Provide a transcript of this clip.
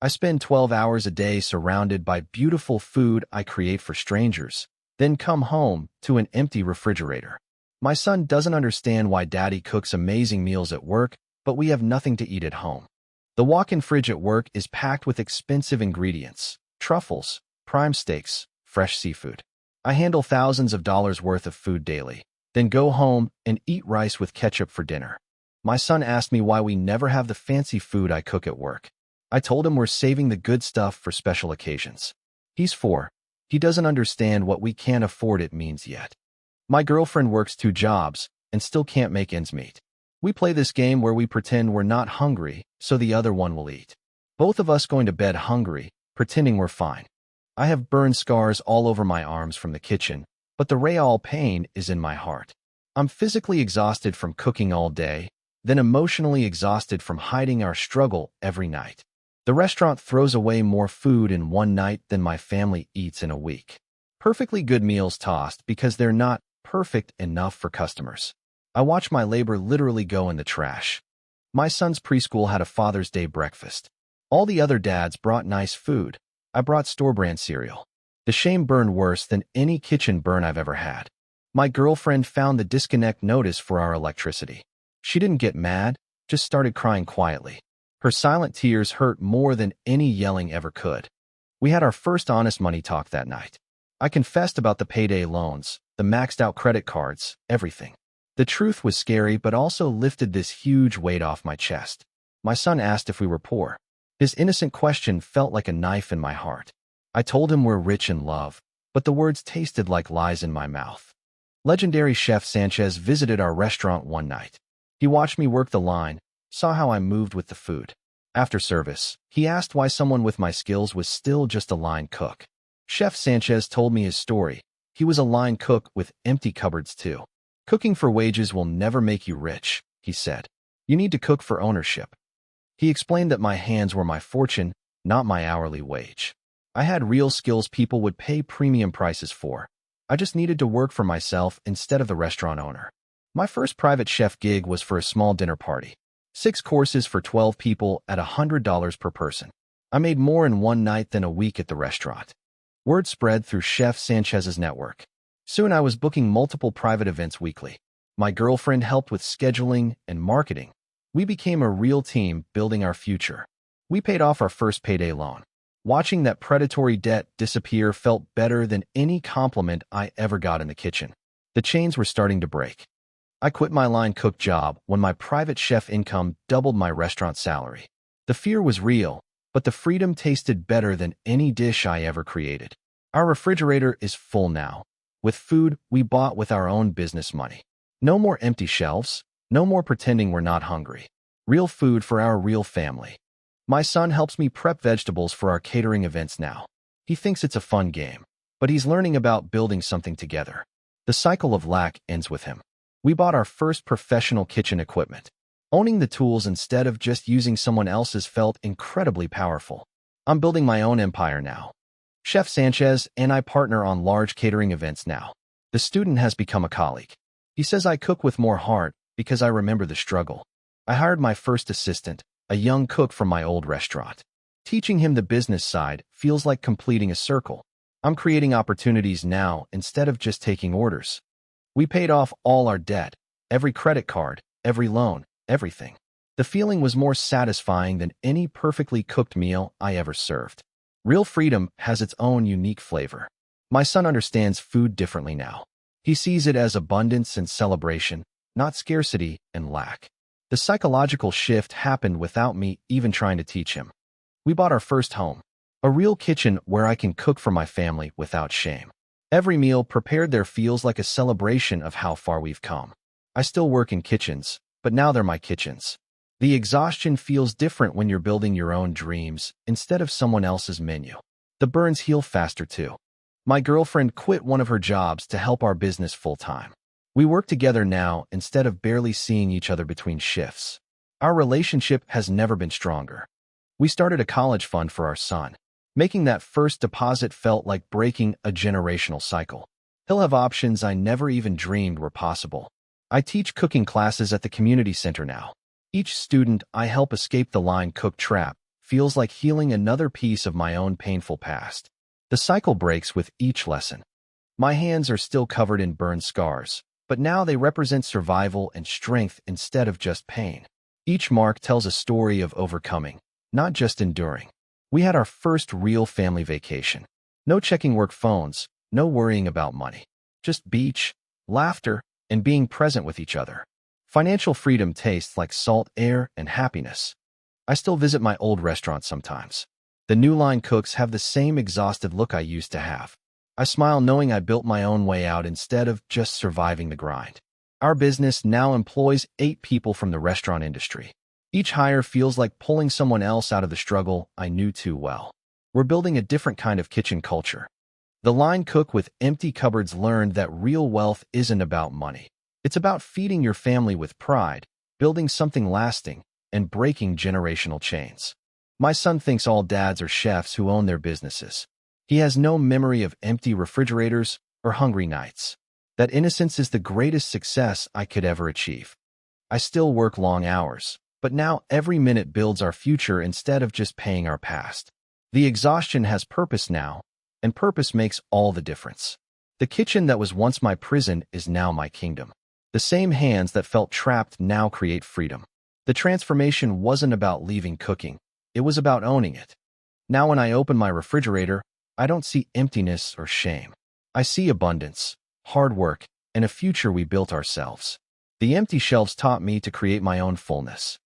I spend 12 hours a day surrounded by beautiful food I create for strangers, then come home to an empty refrigerator. My son doesn't understand why Daddy cooks amazing meals at work, but we have nothing to eat at home. The walk-in fridge at work is packed with expensive ingredients, truffles, prime steaks, fresh seafood. I handle thousands of dollars worth of food daily, then go home and eat rice with ketchup for dinner. My son asked me why we never have the fancy food I cook at work. I told him we're saving the good stuff for special occasions. He's 4. He doesn't understand what we can't afford it means yet. My girlfriend works 2 jobs and still can't make ends meet. We play this game where we pretend we're not hungry so the other one will eat. Both of us going to bed hungry, pretending we're fine. I have burn scars all over my arms from the kitchen, but the real pain is in my heart. I'm physically exhausted from cooking all day, then emotionally exhausted from hiding our struggle every night. The restaurant throws away more food in one night than my family eats in a week. Perfectly good meals tossed because they're not perfect enough for customers. I watch my labor literally go in the trash. My son's preschool had a Father's Day breakfast. All the other dads brought nice food. I brought store-brand cereal. The shame burned worse than any kitchen burn I've ever had. My girlfriend found the disconnect notice for our electricity. She didn't get mad, just started crying quietly. Her silent tears hurt more than any yelling ever could. We had our first honest money talk that night. I confessed about the payday loans, the maxed-out credit cards, everything. The truth was scary but also lifted this huge weight off my chest. My son asked if we were poor. His innocent question felt like a knife in my heart. I told him we're rich in love, but the words tasted like lies in my mouth. Legendary chef Sanchez visited our restaurant one night. He watched me work the line, saw how I moved with the food. After service, he asked why someone with my skills was still just a line cook. Chef Sanchez told me his story. He was a line cook with empty cupboards too. Cooking for wages will never make you rich, he said. You need to cook for ownership. He explained that my hands were my fortune, not my hourly wage. I had real skills people would pay premium prices for. I just needed to work for myself instead of the restaurant owner. My first private chef gig was for a small dinner party. 6 courses for 12 people at $100 per person. I made more in one night than a week at the restaurant. Word spread through Chef Sanchez's network. Soon I was booking multiple private events weekly. My girlfriend helped with scheduling and marketing. We became a real team building our future. We paid off our first payday loan. Watching that predatory debt disappear felt better than any compliment I ever got in the kitchen. The chains were starting to break. I quit my line cook job when my private chef income doubled my restaurant salary. The fear was real, but the freedom tasted better than any dish I ever created. Our refrigerator is full now, with food we bought with our own business money. No more empty shelves, no more pretending we're not hungry. Real food for our real family. My son helps me prep vegetables for our catering events now. He thinks it's a fun game, but he's learning about building something together. The cycle of lack ends with him. We bought our first professional kitchen equipment. Owning the tools instead of just using someone else's felt incredibly powerful. I'm building my own empire now. Chef Sanchez and I partner on large catering events now. The student has become a colleague. He says I cook with more heart because I remember the struggle. I hired my first assistant, a young cook from my old restaurant. Teaching him the business side feels like completing a circle. I'm creating opportunities now instead of just taking orders. We paid off all our debt, every credit card, every loan, everything. The feeling was more satisfying than any perfectly cooked meal I ever served. Real freedom has its own unique flavor. My son understands food differently now. He sees it as abundance and celebration, not scarcity and lack. The psychological shift happened without me even trying to teach him. We bought our first home, a real kitchen where I can cook for my family without shame. Every meal prepared there feels like a celebration of how far we've come. I still work in kitchens, but now they're my kitchens. The exhaustion feels different when you're building your own dreams instead of someone else's menu. The burns heal faster too. My girlfriend quit one of her jobs to help our business full-time. We work together now instead of barely seeing each other between shifts. Our relationship has never been stronger. We started a college fund for our son. Making that first deposit felt like breaking a generational cycle. He'll have options I never even dreamed were possible. I teach cooking classes at the community center now. Each student I help escape the line cook trap feels like healing another piece of my own painful past. The cycle breaks with each lesson. My hands are still covered in burned scars, but now they represent survival and strength instead of just pain. Each mark tells a story of overcoming, not just enduring. We had our first real family vacation. No checking work phones, no worrying about money. Just beach, laughter, and being present with each other. Financial freedom tastes like salt air and happiness. I still visit my old restaurant sometimes. The new line cooks have the same exhausted look I used to have. I smile knowing I built my own way out instead of just surviving the grind. Our business now employs 8 people from the restaurant industry. Each hire feels like pulling someone else out of the struggle I knew too well. We're building a different kind of kitchen culture. The line cook with empty cupboards learned that real wealth isn't about money. It's about feeding your family with pride, building something lasting, and breaking generational chains. My son thinks all dads are chefs who own their businesses. He has no memory of empty refrigerators or hungry nights. That innocence is the greatest success I could ever achieve. I still work long hours, but now every minute builds our future instead of just paying our past. The exhaustion has purpose now, and purpose makes all the difference. The kitchen that was once my prison is now my kingdom. The same hands that felt trapped now create freedom. The transformation wasn't about leaving cooking. It was about owning it. Now when I open my refrigerator, I don't see emptiness or shame. I see abundance, hard work, and a future we built ourselves. The empty shelves taught me to create my own fullness.